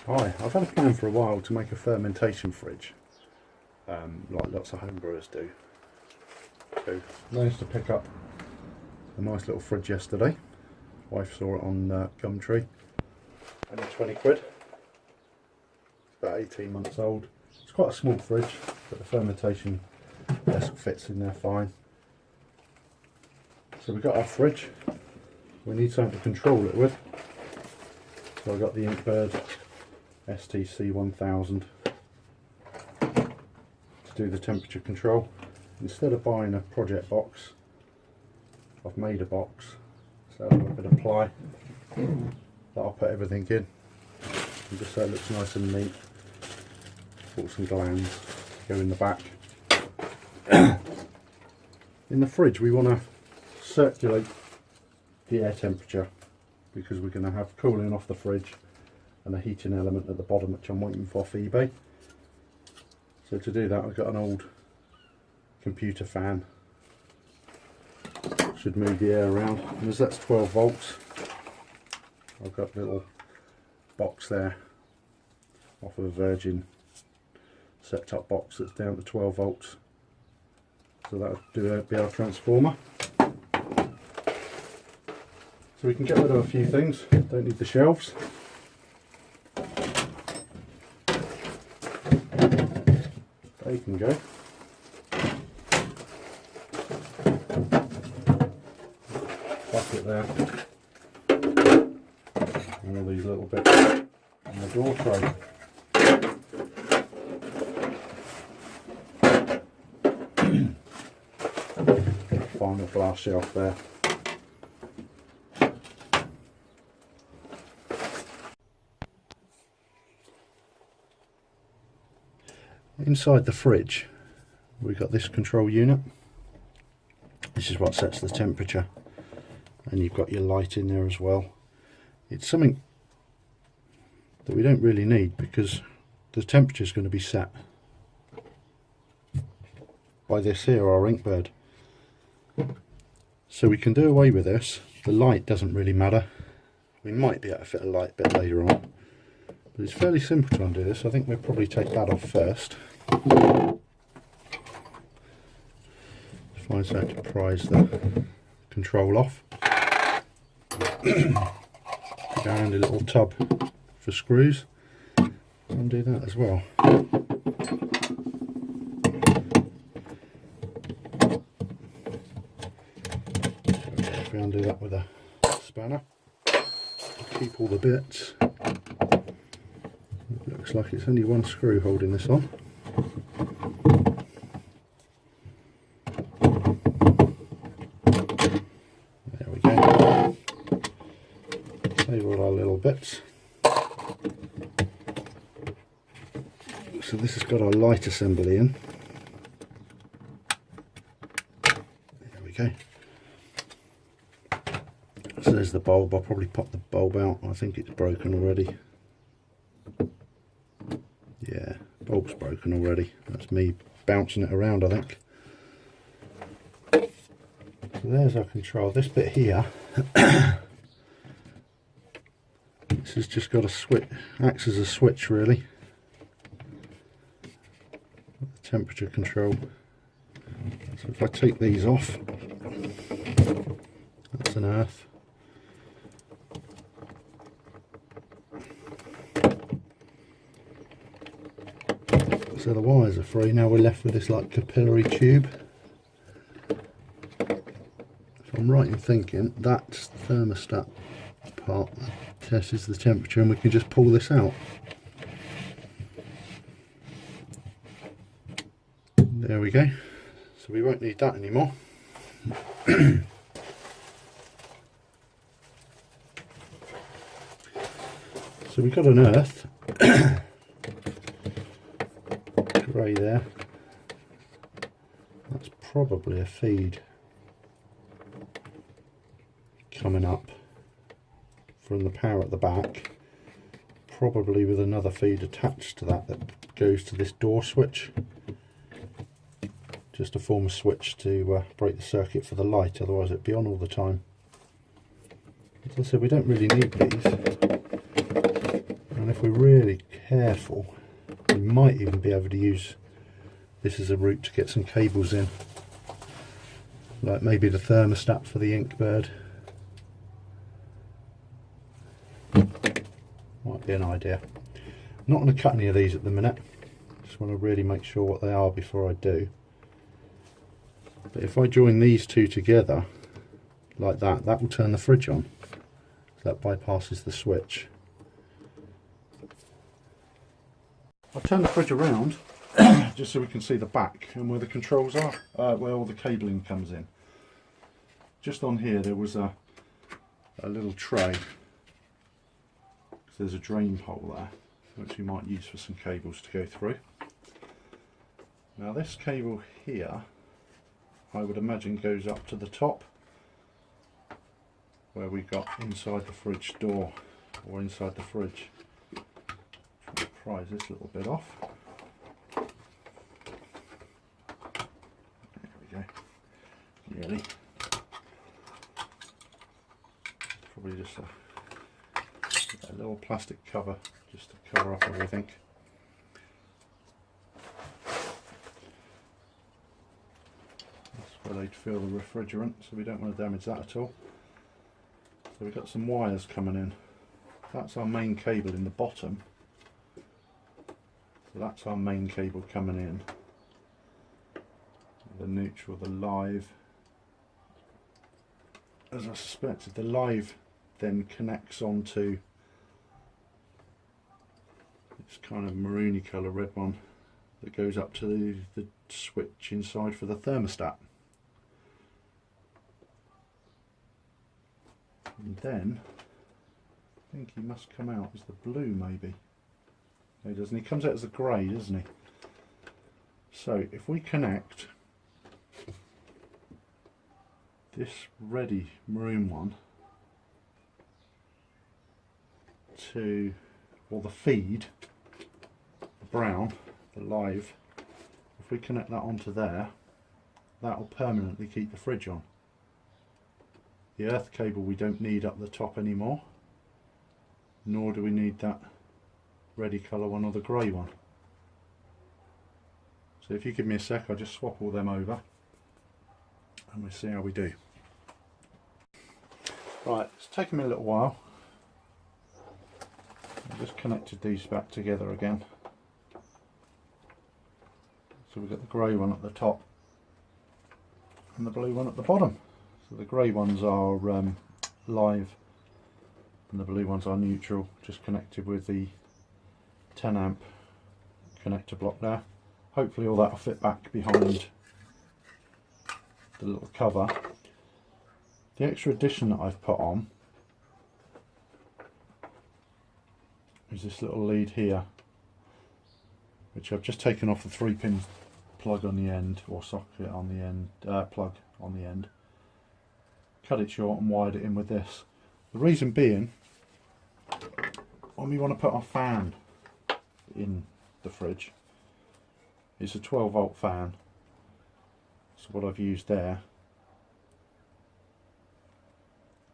Hi, I've had a plan for a while to make a fermentation fridge, like lots of home brewers do. So I managed to pick up a nice little fridge yesterday. Wife saw it on Gumtree, only 20 quid. It's about 18 months old. It's quite a small fridge, but the fermentation desk fits in there fine. So we've got our fridge. We need something to control it with. So I got the Inkbird STC 1000 to do the temperature control. Instead of buying a project box, I've made a box, so I've got a bit of ply that I'll put everything in, and just so it looks nice and neat. Bought some glands to go in the back. In the fridge we want to circulate the air temperature, because we're going to have cooling off the fridge and a heating element at the bottom, which I'm waiting for eBay. So to do that, I've got an old computer fan. Should move the air around, and as that's 12 volts, I've got a little box there off of a Virgin set-top box that's down to 12 volts. So that'll be our transformer. So we can get rid of a few things, don't need the shelves. They can go. Bucket there. And all these little bits on the door tray. Final glass shelf there. Inside the fridge we've got this control unit. This is what sets the temperature, and you've got your light in there as well. It's something that we don't really need because the temperature is going to be set by this here, our Inkbird. So we can do away with this. The light doesn't really matter. We might be able to fit a light a bit later on, but it's fairly simple to undo this. I think we'll probably take that off first. Find something to prise the control off. Go around a little tub for screws. Undo that as well. If we undo that with a spanner, keep all the bits. It looks like it's only one screw holding this on. There we go. Save all our little bits. So this has got our light assembly in. There we go. So there's the bulb. I'll probably pop the bulb out. I think it's broken already. Yeah, bulb's broken already. That's me bouncing it around, I think. So there's our control. This bit here, this has just got a switch, acts as a switch really. The temperature control. So if I take these off, that's an earth. So the wires are free. Now we're left with this like capillary tube. If I'm right in thinking, that's the thermostat part that tests the temperature, and we can just pull this out. There we go. So we won't need that anymore. So we've got an earth. Grey there. That's probably a feed coming up from the power at the back, probably with another feed attached to that that goes to this door switch, just to form a switch to break the circuit for the light, otherwise it'd be on all the time. As I said, we don't really need these, and if we're really careful, we might even be able to use this as a route to get some cables in, like maybe the thermostat for the Inkbird. Might be an idea. I'm not going to cut any of these at the minute, just want to really make sure what they are before I do. But if I join these two together like that, that will turn the fridge on. That bypasses the switch. I'll turn the fridge around just so we can see the back and where the controls are, where all the cabling comes in. Just on here there was a little tray. There's a drain hole there which we might use for some cables to go through. Now this cable here, I would imagine, goes up to the top where we got inside the fridge door, or inside the fridge. Try to prise this little bit off. There we go. Nearly. Probably just a little plastic cover just to cover up everything. That's where they'd fill the refrigerant, so we don't want to damage that at all. So we've got some wires coming in. That's our main cable in the bottom. So that's our main cable coming in. The neutral, the live. As I suspected, the live then connects onto this kind of maroony colour red one that goes up to the switch inside for the thermostat. And then I think he must come out as the blue, maybe. No, he doesn't. He comes out as a grey, doesn't he? So if we connect this ready maroon one to, or the feed, the brown, the live, if we connect that onto there, that will permanently keep the fridge on. The earth cable we don't need up the top anymore, nor do we need that ready colour one or the grey one. So if you give me a sec, I'll just swap all them over and we'll see how we do. Right, it's taken me a little while. I just connected these back together again. So we've got the grey one at the top and the blue one at the bottom. So the grey ones are live and the blue ones are neutral, just connected with the 10 amp connector block there. Hopefully all that will fit back behind the little cover. The extra addition that I've put on is this little lead here, which I've just taken off the 3-pin plug on the end, or socket on the end, plug on the end, cut it short and wired it in with this. The reason being, when we want to put our fan in the fridge, it's a 12 volt fan, so what I've used there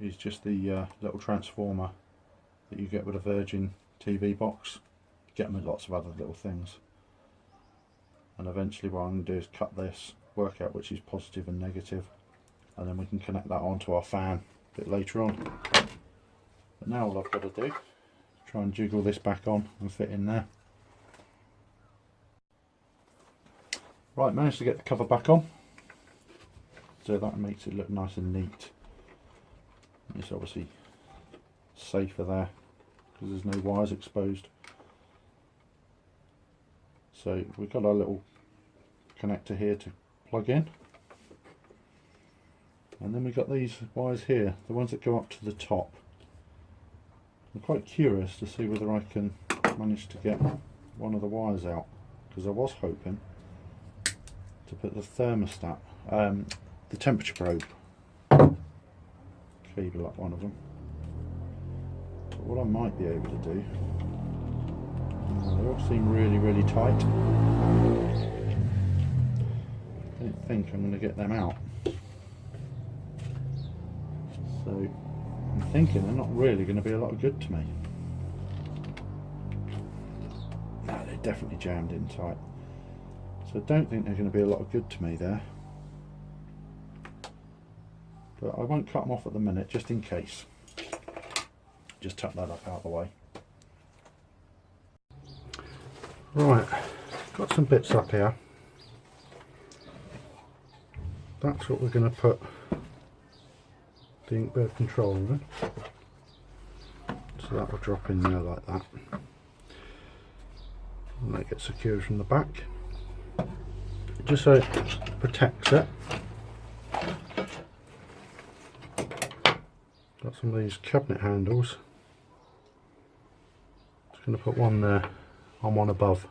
is just the little transformer that you get with a Virgin TV box. You get them with lots of other little things, and eventually what I'm going to do is cut this, work out which is positive and negative, and then we can connect that onto our fan a bit later on. But now all I've got to do is try and jiggle this back on and fit in there. Right, managed to get the cover back on, so that makes it look nice and neat. It's obviously safer there because there's no wires exposed. So we've got our little connector here to plug in, and then we've got these wires here, the ones that go up to the top. I'm quite curious to see whether I can manage to get one of the wires out, because I was hoping to put the thermostat, the temperature probe cable up one of them. But what I might be able to do, they all seem really tight. I don't think I'm going to get them out. So I'm thinking they're not really going to be a lot of good to me. No, they're definitely jammed in tight. So I don't think they're going to be a lot of good to me there. But I won't cut them off at the minute, just in case. Just tuck that up out of the way. Right, got some bits up here. That's what we're going to put the Inkbird controller in. So that will drop in there like that. And that gets secured from the back. Just so it protects it. Got some of these cabinet handles. Just going to put one there and one above.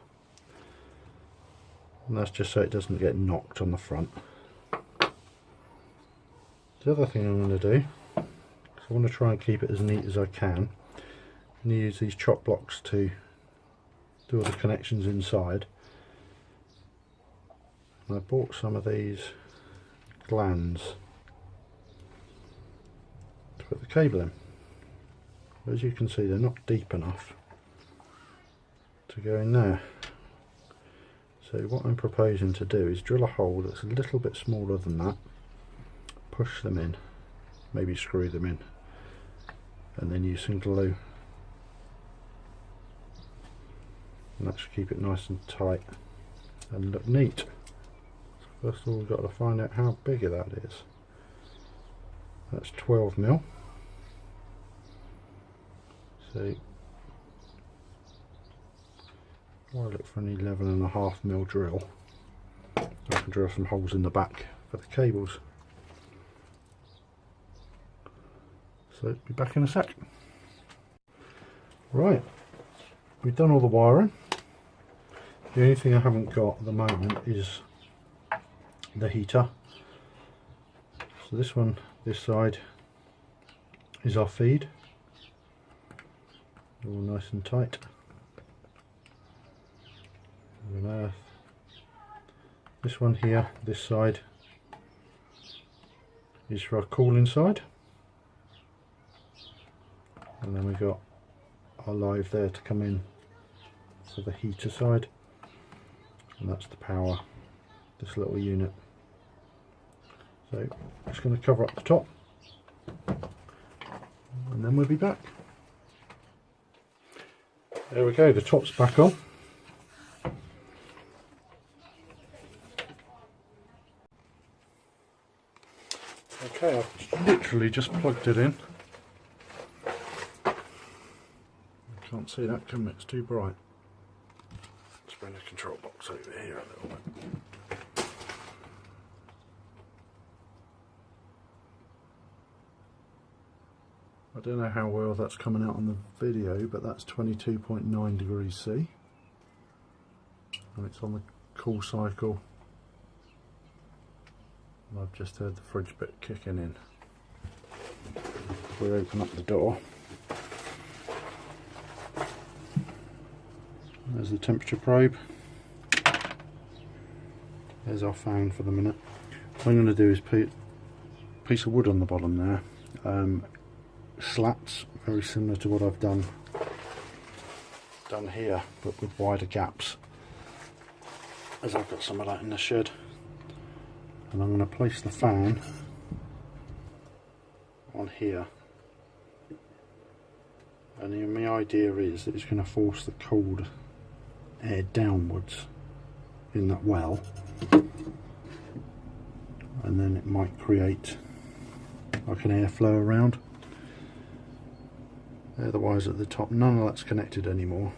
And that's just so it doesn't get knocked on the front. The other thing I'm going to do, is I want to try and keep it as neat as I can. I'm going to use these chop blocks to do all the connections inside. And I bought some of these glands to put the cable in. As you can see, they're not deep enough to go in there. So what I'm proposing to do is drill a hole that's a little bit smaller than that, push them in, maybe screw them in, and then use some glue. And that should keep it nice and tight and look neat. So first of all, we've got to find out how big that is. That's 12mm. So I look for an 11.5mm drill. I can drill some holes in the back for the cables. So be back in a sec. Right, we've done all the wiring. The only thing I haven't got at the moment is the heater. So this one, this side, is our feed. All nice and tight. And earth. This one here, this side, is for our cooling side. And then we've got our live there to come in for the heater side. And that's to power this little unit. So I'm just going to cover up the top and then we'll be back. There we go, the top's back on. Okay, I've literally just plugged it in. I can't see that, can it? It's too bright. Let's bring the control box over here a little bit. I don't know how well that's coming out on the video, but that's 22.9 degrees C. And it's on the cool cycle. And I've just heard the fridge bit kicking in. If we open up the door, there's the temperature probe. There's our fan for the minute. What I'm going to do is put a piece of wood on the bottom there. Slats, very similar to what I've done here, but with wider gaps, as I've got some of that in the shed. And I'm going to place the fan on here, and my idea is that it's going to force the cold air downwards in that well, and then it might create like an airflow around. They're the wires at the top, none of that's connected anymore.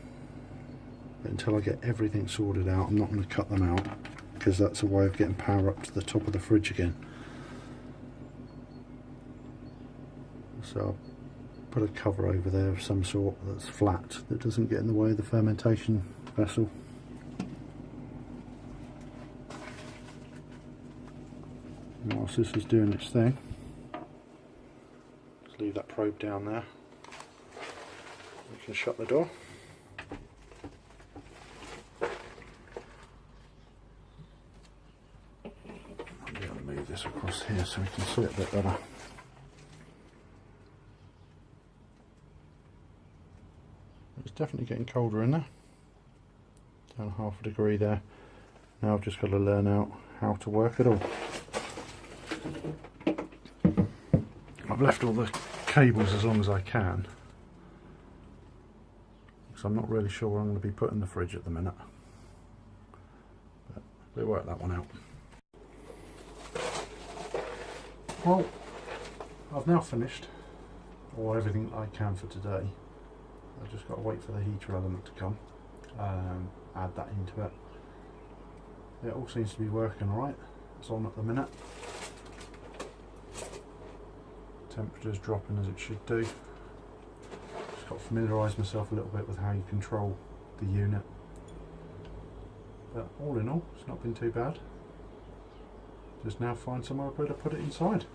But until I get everything sorted out, I'm not going to cut them out, because that's a way of getting power up to the top of the fridge again. So I'll put a cover over there of some sort that's flat, that doesn't get in the way of the fermentation vessel. And whilst this is doing its thing, just leave that probe down there. We can shut the door. I'm going to move this across here so we can see it a bit better. It's definitely getting colder in there. down 1/2 degree there. Now I've just got to learn out how to work it all. I've left all the cables as long as I can, because I'm not really sure where I'm going to be putting the fridge at the minute. But we'll work that one out. Well, I've now finished everything I can for today. I've just got to wait for the heater element to come, add that into it. It all seems to be working alright. It's on at the minute. Temperature's dropping as it should do. Just got to familiarise myself a little bit with how you control the unit. But all in all, it's not been too bad. Just now find somewhere where to put it inside.